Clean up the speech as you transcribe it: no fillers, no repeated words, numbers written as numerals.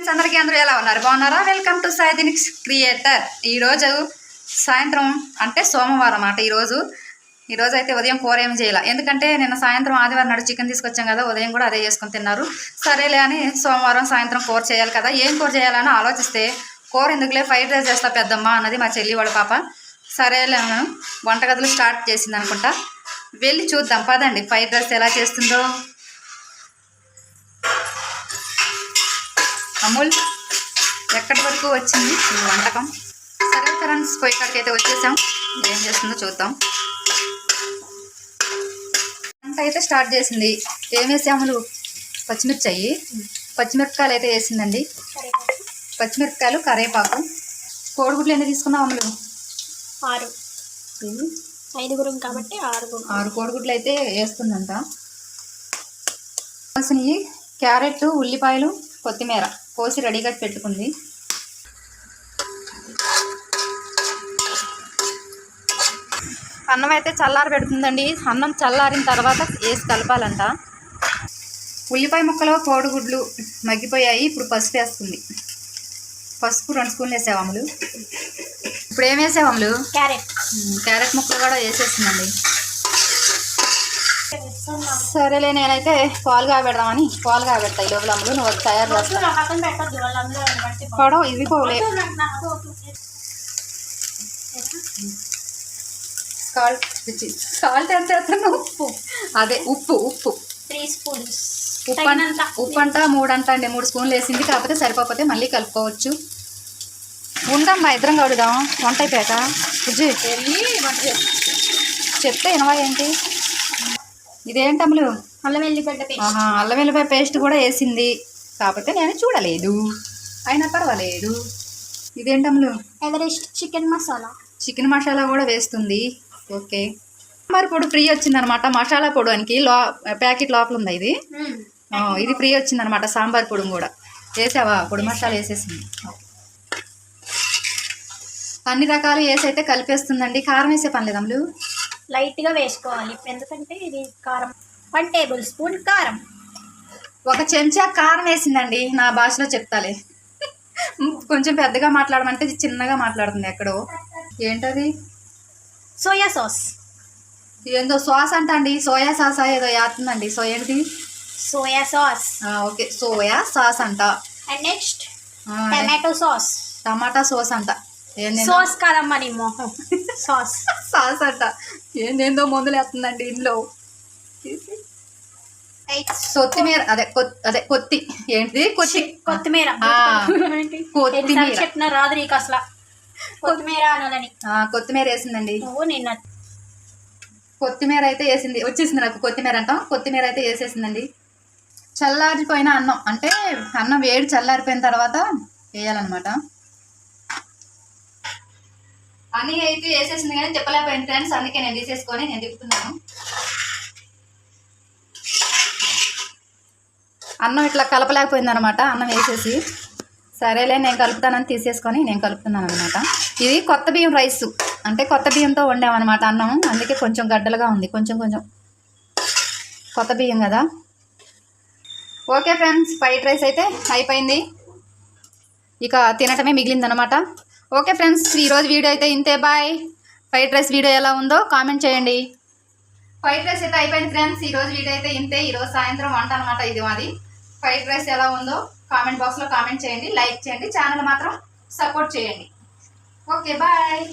Friends అందరికీ అందరూ ఎలా ఉన్నారు? బాగున్నారా? వెల్కమ్ టు సాయిదినిక్స్ క్రియేటర్. ఈరోజు సాయంత్రం అంటే సోమవారం అన్నమాట. ఈరోజు అయితే ఉదయం కూర ఏం చేయాలి, ఎందుకంటే నిన్న సాయంత్రం ఆదివారం నాడు చికెన్ తీసుకొచ్చాం కదా, ఉదయం కూడా అదే చేసుకొని తిన్నారు. సరేలే అని సోమవారం సాయంత్రం కూర చేయాలి కదా, ఏం కూర చేయాలని ఆలోచిస్తే కూర ఎందుకులే ఫ్రైడ్ రైస్ చేస్తా పెద్దమ్మ అన్నది మా చెల్లి వాళ్ళ పాప. సరేలే వంటగదులు స్టార్ట్ చేసింది అనుకుంటా, వెళ్ళి చూద్దాం పదండి ఫ్రైడ్ రైస్ ఎలా చేస్తుందో. అమూల్ ఎక్కడి వరకు వచ్చింది ఈ వంటకం? సరే ఫ్రెండ్స్, పొయ్యి కాడికి అయితే వచ్చేసాం, ఏం చేస్తుందో చూద్దాం. వంట అయితే స్టార్ట్ చేసింది. ఏం వేసి అమలు? పచ్చిమిరపకాయలు అయితే వేసిందండి. పచ్చిమిరపకాయలు, కరివేపాకు. కోడిగుడ్లు ఎన్ని తీసుకున్నావు అమలు? 6. 5 కాబట్టి 6 కోడిగుడ్లు అయితే వేస్తుందంట. కావాల్సినవి క్యారెట్, ఉల్లిపాయలు, కొత్తిమీర కోసి రెడీగా పెట్టుకుంది. అన్నం అయితే చల్లారి పెడుతుందండి. అన్నం చల్లారిన తర్వాత వేసి కలపాలంట. ఉల్లిపాయ ముక్కలు, కోడిగుడ్లు మగ్గిపోయాయి. ఇప్పుడు పసుపు వేస్తుంది. పసుపు 2 స్పూన్లు వేసావు అమలు. ఇప్పుడు ఏం వేసావు అమలు? క్యారెట్ ముక్కలు కూడా వేసేస్తుందండి. సరేలే, నేనైతే పాలు కాబెడదామని పాలు కాబెడతా. ఈ లోపల అమలు నువ్వు తయారు చేస్తా. పడవ ఇది పోలే. సాల్ట్ ఎంత వేస్తాను? అదే ఉప్పు 3 స్పూన్స్. ఉప్పు అంట 3 అంట అండి. 3 స్పూన్లు వేసింది. కాకపోతే సరిపోతే మళ్ళీ కలుపుకోవచ్చు. ఉండమ్మా, ఇద్దరం కడుగుదాం వంట అయిపోయాక. చెప్తే వినవా ఏంటి? ఇదేంటి అమలు? అల్లం వెల్లిపాయ పేస్ట్ కూడా వేసింది. కాకపోతే నేను చూడలేదు, అయినా పర్వాలేదు. ఇదేంటి అమలు? ఎవరెస్ట్ చికెన్ మసాలా కూడా వేస్తుంది. ఓకే, సాంబార్ పొడి ఫ్రీ వచ్చిందనమాట. మసాలా పొడి అనికి ప్యాకెట్ లోపల ఉంది ఇది. ఇది ఫ్రీ వచ్చిందనమాట. సాంబార్ పొడి కూడా వేసావా? పొడి మసాలా వేసేసింది. అన్ని రకాలు వేసి అయితే కలిపేస్తుందండి. కారం వేసే పని లేదు అమలు. లైట్గా వేసుకోవాలి, ఎందుకంటే ఇది కారం. 1 టేబుల్ స్పూన్ కారం. 1 చెంచా కారం వేసిందండి. నా భాషలో చెప్తాలే, కొంచెం పెద్దగా మాట్లాడమంటే చిన్నగా మాట్లాడుతుంది ఎక్కడో. ఏంటది? Soya sauce. ఏందో సాస్ అంట అండి. సోయా సాస్ ఏదో వేస్తుందండి. ఏంటిది? Soya sauce. Okay, soya sauce అంట. అండ్ నెక్స్ట్ టమాటా సాస్ అంట. సాస్ కాదమ్మా నీ మొహం. సాస్ అంట. ఏందేందో మందులు వేస్తుందండి ఇంట్లో. కొత్తిమీర ఏంటిది? కొత్తిమీర చెప్పిన రాదు నీకు అసలు. కొత్తిమీర అనాలని. కొత్తిమీర వేసిందండి. నిన్న కొత్తిమీర అయితే వేసింది. వచ్చేసింది నాకు కొత్తిమీర అంటాం. కొత్తిమీర అయితే వేసేసిందండి. చల్లారిపోయిన అన్నం అంటే అన్నం వేడి చల్లారిపోయిన తర్వాత వేయాలన్నమాట. అన్నీ అయితే వేసేసింది కానీ చెప్పలేకపోయింది ఫ్రెండ్స్, అందుకే నేను తీసేసుకొని నేను తిప్పుతున్నాను. అన్నం ఇట్లా కలపలేకపోయింది అనమాట. అన్నం వేసేసి సరేలే నేను కలుపుతానని తీసేసుకొని నేను కలుపుతున్నాను అనమాట. ఇది కొత్త బియ్యం రైస్, అంటే కొత్త బియ్యంతో వండామన్నమాట అన్నం. అందుకే కొంచెం గడ్డలుగా ఉంది. కొంచెం కొత్త బియ్యం కదా. ఓకే ఫ్రెండ్స్, ఫ్రైడ్ రైస్ అయితే అయిపోయింది. ఇక తినటమే మిగిలిందనమాట. ఓకే ఫ్రెండ్స్, ఈరోజు వీడియో అయితే ఇంతే. బాయ్. ఫ్రైడ్ రైస్ వీడియో ఎలా ఉందో కామెంట్ చేయండి. ఫ్రైడ్ రైస్ అయితే అయిపోయింది ఫ్రెండ్స్. ఈరోజు వీడియో అయితే ఇంతే. ఈరోజు సాయంత్రం వంట అనమాట ఇది మాది. ఫ్రైడ్ రైస్ ఎలా ఉందో కామెంట్ బాక్స్లో కామెంట్ చేయండి, లైక్ చేయండి, ఛానల్ మాత్రం సపోర్ట్ చేయండి. Okay bye.